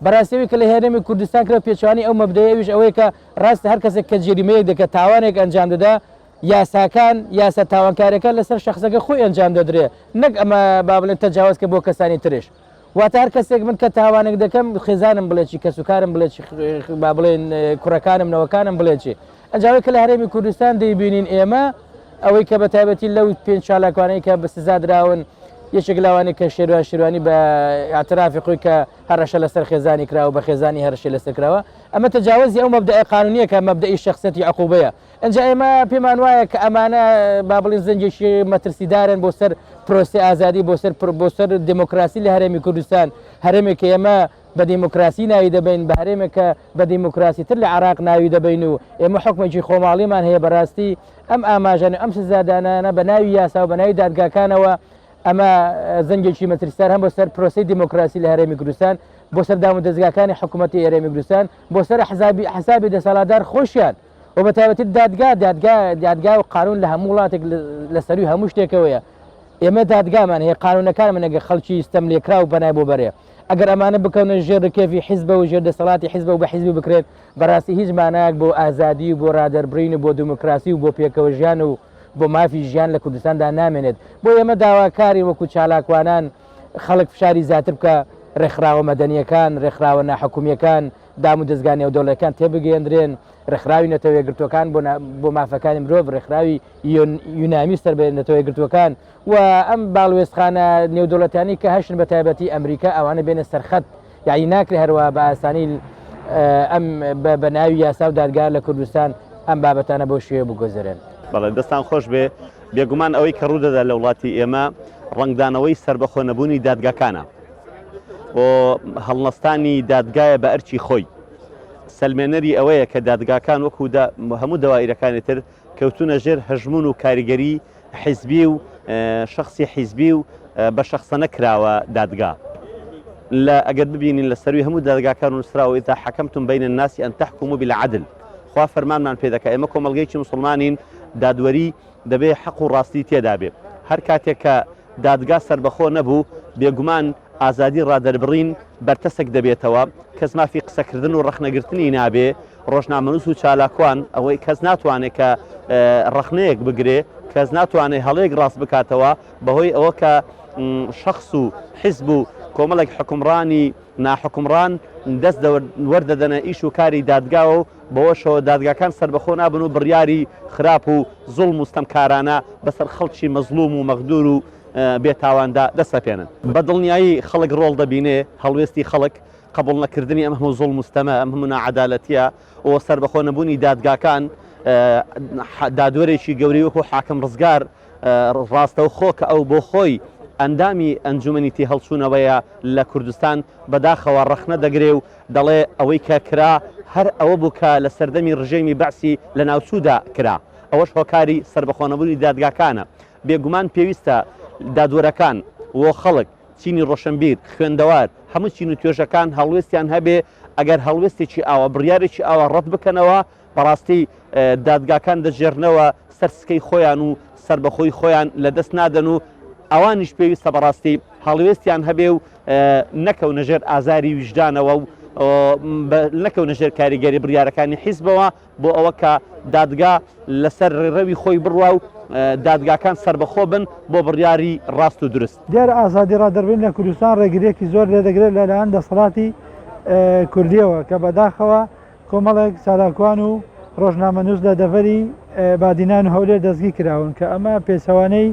بەڕاستیەوەی کە لە هێرێمی کوردستان کرا پێچوانی ئەو مەبدەیەویش ئەوەیە کە ڕاستە هەر کەسێک کە جریمەیەک دەکات تاوانێک ئەنجام دەدا یاساکان یاسا تاوانکاریەکان لەسەر شخصەکە خۆی ئەنجام دەدرێت نەک ئەمە با بڵێن تەجاوز کە بۆ کەسانی ترش واتە هەر کەسێک من کە تاوانێک دەکەم خێزانم بڵێکی کەسوکارم بڵێکی با بڵێن کوڕەکانم نەوەکانم بڵێکی ئەنجاوی کە لە هەرێمی کوردستان دەیبینین ئێمە ئەوەی کە بە تایبەتی لەو پێنج چالاکوانەی کە بە سزا دراون یەکێک لەوانەی کە شێروانی بە ئاعترافی خۆی کە هەرەشە لەسەر خێزانی کراوە بە خێزانی هەرشی لەسەر کراوە ئەمە تەجاوزی ئەو مەبدەئە قانونیە کە مەبدەئی شخصەتی عقوبەیە ئەنجا ئێمە پێمان وایە کە ئەمانە با بڵێن زەنجێکی مەترسیدارن بۆ سەر پرۆسی ئازادی بۆ سەر دموکراسی لە هەرێمی کوردستان هەرێمێک کە ئێمە بە دیموکراسی ناوی دەبین بە هەرێمێکە بە دیموکراسی تر لە عراق ناوی دەبین و ئێمە حکومێکی خۆماڵیمان هەیە بەڕاستی ئەم ئاماژانە ئەم سزادانانە بە ناوی یاسا و بە ناوی دادگاکانەوە ئەمە زەنگێکی مەترسیدار هەم بۆ سەر پرۆسی دیموکراسی لە هەرێمی کوردستان بۆ سەر دام و دەستگاکانی حکوومەتی هەرێمی کوردستان بۆ سەر حسابی دەسەڵاتدار خۆشیان و بە تایبەتی دادگا و قانون لە هەموو وڵاتێک لەسەروی هەموو شتێکەوەیە ئێمە دادگامان هەیە قانونەکانمان ئەگە خەڵکی ستەم لێکرا و بەنای بۆ بەرێ ئەگەر ئەمانە بکەونە ژێر کێفی حیزبە و ژێر دەسەڵاتی حیزبە و بە حیزبی بکرێت بەڕاستی هیچ مانایەک بۆ ئازادی و بۆ ڕادەربڕین و بۆ دیموکراسی و بۆ پێکەوە ژیان و بۆ مافی ژیان لە کوردستاندا نامێنێت بۆ ئێمە داواکاری وەکو چالاکوانان خەڵک فشاری زیاتر بکە ڕێکخراوە مەدەنیەکان ڕێکخراوە ناحکومیەکان دام و دەستگانی نێودەوڵەتەکان تێبگەێنرێن ڕێکخراوی نەتەوەیەگرتوەکان بۆ مافەکانی مرۆڤ ڕێکخراوی یونامی سەر بە نەتەوەیەگرتوەکان و ئەم باڵوێستخانە نێودەوڵەتانی کە هەشن بە تایبەتی ئەمریکا ئەوانە بێنە سەرخەت یعنی ناکرێ هەروە بە ئاسانی ئەم بە ناوی یاسا و دادگا لە کوردستان ئەم بابەتانە بۆ شوێ بگۆزێرن. بەڵێ دەستان خۆش بێ بێگومان ئەوەی کە ڕوودەدا لە وڵاتی ئێمە ڕنگدانەوەی سربەخۆ نەبوونی دادگاکانە بۆ هەڵنەستانی دادگایە بە ئەرچی خۆی سلمێنەری ئەوەیە کە دادگاکان وەکو هەموو دەوایرەکانی تر کەوتونە ژێر هەژمون و کاریگەری حیزبی و شخصی حیزبی و بە شخصە نەکراوە دادگا لە ئەگەر ببینین لە سەروی هەموو دادگاکان و نووسراوە ئیذا حەکەمتم بەین الناس ئەن تەحکموا بالعدل خوا فەرمانمان پێ دەکات ئێمە کۆمەڵگەیەکی موسڵمانین دادوەری دەبێ حەق و ڕاستی تێدا بێ هەر کاتێک کە دادگا سربەخۆ نەبوو بێگومان ئازادی ڕادەربڕین بەرتەسێک دەبێتەوە کەس مافی قسەکردن و ڕەخنەگرتنی نابێ ڕۆژنامەنووس و چالاکوان ئەوەی کەس ناتوانێت کە ڕەخنەیەک بگرێ کەس ناتوانێت هەڵەیەک ڕاست بکاتەوە بەهۆی ئەوە کە شخص و حیزب و کۆمەڵێک حکومڕانی ناحکومڕان دەست وەردەدەنە ئیش و کاری دادگاوە و بەوەشەوە دادگاکان سربەخۆ نابن و بڕیاری خراپ و زوڵم و ستەمکارانە بەسەر خەڵکی مەزلوم و مەغدور و بێتاواندا دەسەپێنن بە دڵنیایی خەڵک ڕۆڵ دەبینێ هەڵوێستی خەڵک قبول نەکردنی ئەم هەموو زوڵم و ستەمە ئەم هەموو نەعەدالەتیە و سربەخۆ نەبوونی دادگاکان دادوەرێکی گەورەی وەکو حاکم ڕزگار ڕاستەوخۆ کە ئەو بۆ خۆی ئەندامی ئەنجومەنیتی هەڵچوونەوەیە لە کوردستان بەداخەوە ڕەخنە دەگرێ و دەڵێ ئەوەی کە کرا هەر ئەوە بوو کە لە سەردەمی ڕژێمی بەعسی لە ناوچوودا کرا ئەوەش هۆکاری سربەخۆنەبوونی دادگاکانە بێگومان پێویستە دادوەرەکان و خەڵک چینی ڕۆشنبیر خوێندەوار هەموو چین و توێژەکان هەڵوێستیان هەبێ ئەگەر هەڵوێستێکی ئاوە بڕیارێکی ئاوە ڕەت بکەنەوە بەڕاستی دادگاکان دەژێرنەوە سەرسکەی خۆیان و سربەخۆی خۆیان لەدەست نادەن و ئەوانیش پێویستە بەڕاستی هەڵوێستیان هەبێ و نەکەونە ژێر ئازاری ویژدانەوە و نەکەونە ژێر کاریگەری بڕیارەکانی حیزبەوە بۆ ئەوە کە دادگا لەسەر ڕێڕەوی خۆی بڕوا و دادگاکان سربەخۆ بن بۆ بڕیاری ڕاست و درست دیارە ئازادی ڕادەربڕین لە کوردستان ڕێگریەکی زۆر لێ دەگرێت لەلایەن دەسەڵاتی کوردیەوە کە بەداخەوە کۆمەڵێک چالاکوان و ڕۆژنامەنووس لە دەڤەری بادینان و هەولێر دەستگیر کراون کە ئەمە پێچەوانەی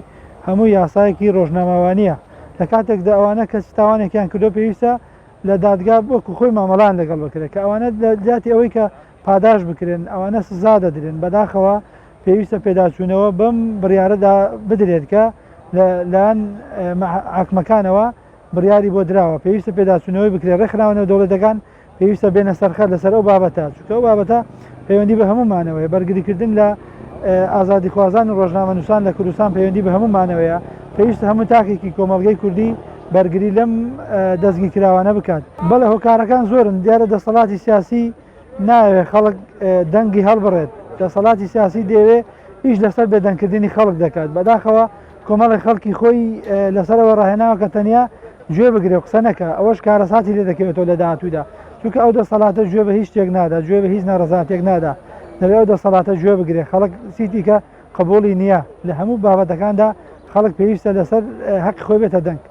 هەموو یاسایەکی ڕۆژنامەوانیە لە کاتێکدا ئەوانە کەس تاوانێکیان کردو پێویستە لە دادگا وەکو خۆی مامەڵان لەگەڵ بکرێت کە ئەوانە لە جاتی ئەوەی کە پاداش بکرێن ئەوانە سزا دەدرێن بەداخەوە پێویستە پێداچوونەوە بەم بڕیارەدا بدرێت کە لەلاەن حاکمەکانەوە بڕیاری بۆ دراوە پێویستە پێداچوونەوەی بکرێت ڕێکخراونەوە دەوڵەتەکان پێویستە بێنە سەرخەت لەسەر ئەو بابەتە چونکە ئەو بابەتە پەیوەندی بە هەموومانەوەی بەرگریکردن لە ئازادیخوازان و ڕۆژنامەنووسان لە کوردستان پەیوەندی بە هەموومانەوەیە پێویستە هەموو تاکێکی کۆمەڵگەی کوردی بەرگری لەم دەستگیرکراوانە بکات بەڵێ هۆکارەکان زۆرن دیارە دەسەڵاتی سیاسی ناوێت خەڵک دەنگی هەڵبڕێت دەسەڵاتی سیاسی دەوێ هیچ لەسەر بێدەنگکردنی خەڵک دەکات بەداخەوە کۆمەڵی خەڵکی خۆی لەسەرەوە ڕاهێناوە کە تەنیا گوێ بگرێ و قسە نەکە ئەوەش کارەساتی لێ دەکەوێتەوە لە داهاتوودا چونکە ئەو دەسەڵاتە گوێ بە هیچ شتێک نادا گوێ بە هیچ نەڕەزاتێک نادا دەبێت ئەو دەسەڵاتە گوێ بگرێ خەڵک سیتی کە قبولی نییە لە هەموو بابەتەکاندا خەڵک پێویستە لەسەر حەقی خۆی بێتە دەنگ